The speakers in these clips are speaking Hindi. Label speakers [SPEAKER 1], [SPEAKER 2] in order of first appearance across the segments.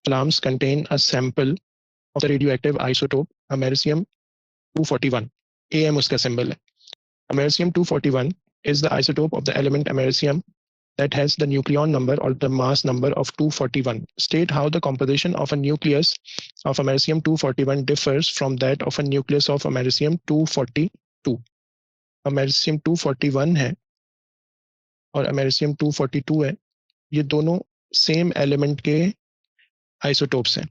[SPEAKER 1] alarms contain a sample of the radioactive isotope americium-241. AM उसका symbol है. Americium-241 is the isotope of the element americium that has the nucleon number or the mass number of 241. State how the composition of a nucleus of americium-241 differs from that of a nucleus of americium-242. americium-241 है और americium-242 है, ये दोनों सेम एलिमेंट के आइसोटोप्स हैं.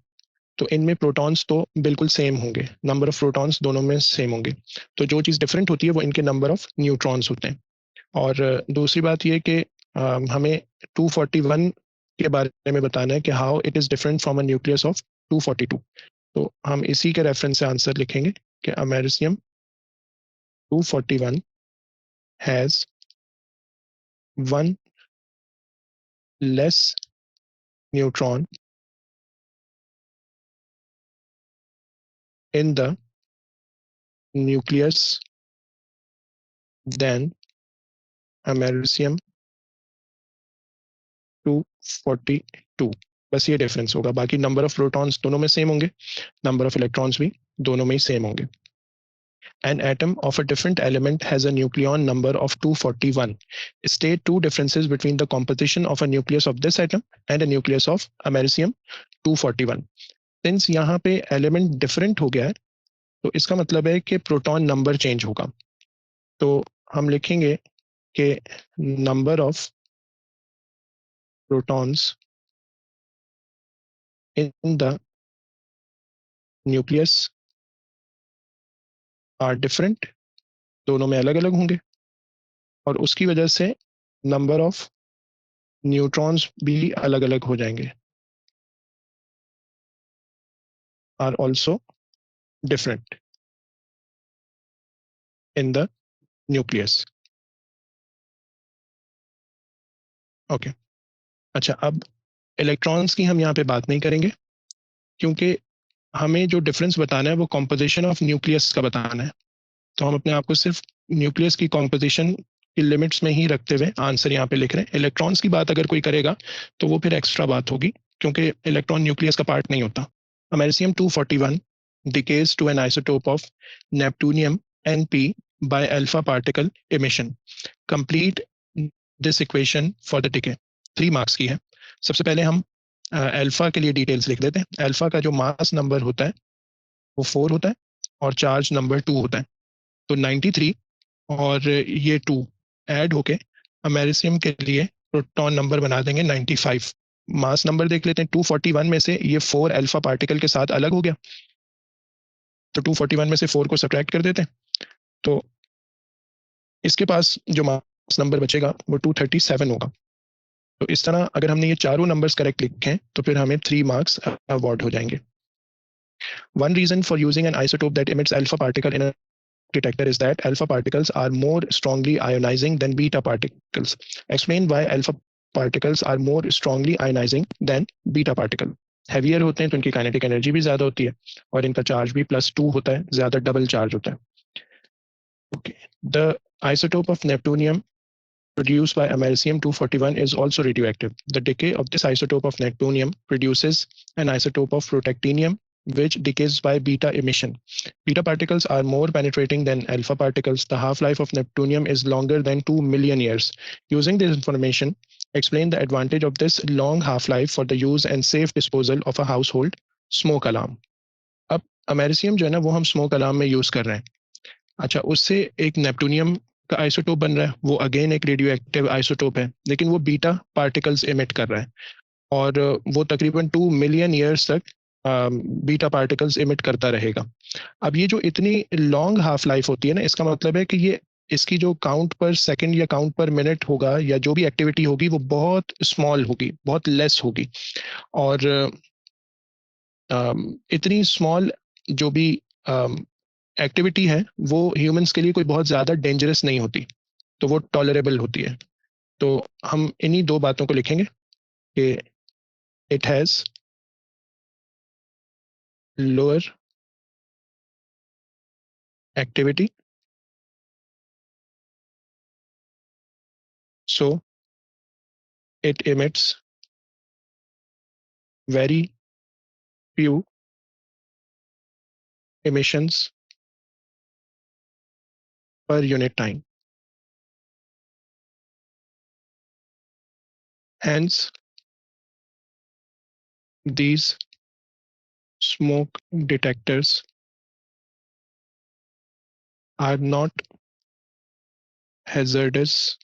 [SPEAKER 1] तो इनमें प्रोटॉन्स तो बिल्कुल सेम होंगे, नंबर ऑफ प्रोटॉन्स दोनों में सेम होंगे. तो जो चीज़ डिफरेंट होती है वो इनके नंबर ऑफ न्यूट्रॉन्स होते हैं. और दूसरी बात ये कि हमें 241 के बारे में बताना है कि how it is different from a nucleus of 242. तो हम इसी के रेफरेंस से आंसर लिखेंगे कि अमेरिसियम 241 has one less neutron in the nucleus than americium 242. बस ये डिफरेंस होगा, बाकी नंबर ऑफ प्रोटॉन्स दोनों में सेम होंगे, नंबर ऑफ इलेक्ट्रॉन्स भी दोनों में ही सेम होंगे. An atom of a different element has a nucleon number of 241. State two differences between the composition of a nucleus of this atom and a nucleus of americium 241. Since यहाँ पे एलिमेंट डिफरेंट हो गया है, तो इसका मतलब है कि प्रोटॉन नंबर चेंज होगा. तो हम लिखेंगे कि number of protons in the nucleus are different, दोनों में अलग अलग होंगे, और उसकी वजह से नंबर ऑफ न्यूट्रॉन्स भी अलग अलग हो जाएंगे, are also different in the nucleus. Okay. अच्छा, अब इलेक्ट्रॉन्स की हम यहाँ पे बात नहीं करेंगे, क्योंकि हमें जो डिफरेंस बताना है वो कॉम्पोजिशन ऑफ न्यूक्लियस का बताना है. तो हम अपने आप को सिर्फ न्यूक्लियस की कॉम्पोजिशन की लिमिट्स में ही रखते हुए आंसर यहाँ पे लिख रहे हैं. इलेक्ट्रॉन्स की बात अगर कोई करेगा तो वो फिर एक्स्ट्रा बात होगी, क्योंकि इलेक्ट्रॉन न्यूक्लियस का पार्ट नहीं होता. अमेरिसियम 241 decays to an isotope of neptunium Np by alpha particle emission. Complete this equation for the decay. 3 marks की है. सबसे पहले हम अल्फा के लिए डिटेल्स लिख देते हैं. अल्फा का जो मास नंबर होता है वो 4 होता है और चार्ज नंबर 2 होता है. तो 93 और ये 2 ऐड होके अमेरिसियम के लिए प्रोटॉन नंबर बना देंगे 95. मास नंबर देख लेते हैं. 241 में से ये 4 अल्फा पार्टिकल के साथ अलग हो गया, तो 241 में से 4 को सब्ट्रैक्ट कर देते हैं, तो इसके पास जो मास नंबर बचेगा वो 237 होगा. तो इस तरह अगर हमने ये चारों नंबर्स करेक्ट लिखे हैं तो फिर हमें 3 मार्क्स अवार्ड हो जाएंगे. One reason for using an isotope that emits alpha particle in a detector is that alpha particles are more strongly ionizing than beta particles. Explain why alpha particles are more strongly ionizing than beta particle. Heavier होते हैं तो इनकी काइनेटिक एनर्जी भी ज्यादा होती है और इनका चार्ज भी +2 होता है, ज्यादा डबल चार्ज होता है. Okay. The isotope of neptunium produced by americium-241 is also radioactive. The decay of this isotope of neptunium produces an isotope of protactinium, which decays by beta emission. Beta particles are more penetrating than alpha particles. The half-life of neptunium is longer than 2 million years. Using this information, explain the advantage of this long half-life for the use and safe disposal of a household smoke alarm. अब अमेरिसियम जो है ना वो हम स्मोक अलार्म में यूज कर रहे हैं. अच्छा, उससे एक नेप्टूनियम का आइसोटोप बन रहा है, वो अगेन एक रेडियो एक्टिव आइसोटोप है, लेकिन वो बीटा पार्टिकल्स इमिट कर रहा है और वो तकरीबन 2 मिलियन ईयर्स तक बीटा पार्टिकल्स इमिट करता रहेगा. अब ये जो इतनी लॉन्ग हाफ लाइफ होती है ना, इसका मतलब है कि ये इसकी जो काउंट पर सेकंड या काउंट पर मिनट होगा या जो भी एक्टिविटी होगी वो बहुत स्मॉल होगी, बहुत लेस होगी. और इतनी स्मॉल जो भी एक्टिविटी है वो ह्यूमंस के लिए कोई बहुत ज्यादा डेंजरस नहीं होती, तो वो टॉलरेबल होती है. तो हम इन्हीं 2 बातों को लिखेंगे कि it has lower activity, so it emits very few emissions per unit time. Hence, these smoke detectors are not hazardous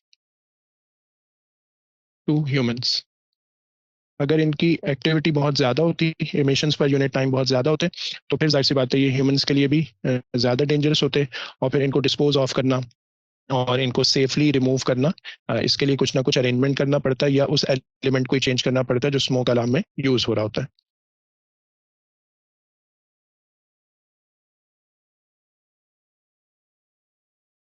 [SPEAKER 1] to humans. अगर इनकी एक्टिविटी बहुत ज़्यादा होती, एमिशंस पर यूनिट टाइम बहुत ज़्यादा होते, तो फिर जाहिर सी बात है ये ह्यूमंस के लिए भी ज़्यादा डेंजरस होते, और फिर इनको डिस्पोज ऑफ करना और इनको सेफली रिमूव करना, इसके लिए कुछ ना कुछ अरेंजमेंट करना पड़ता है या उस एलिमेंट को ही चेंज करना पड़ता है जो स्मोक अलार्म में यूज हो रहा होता है.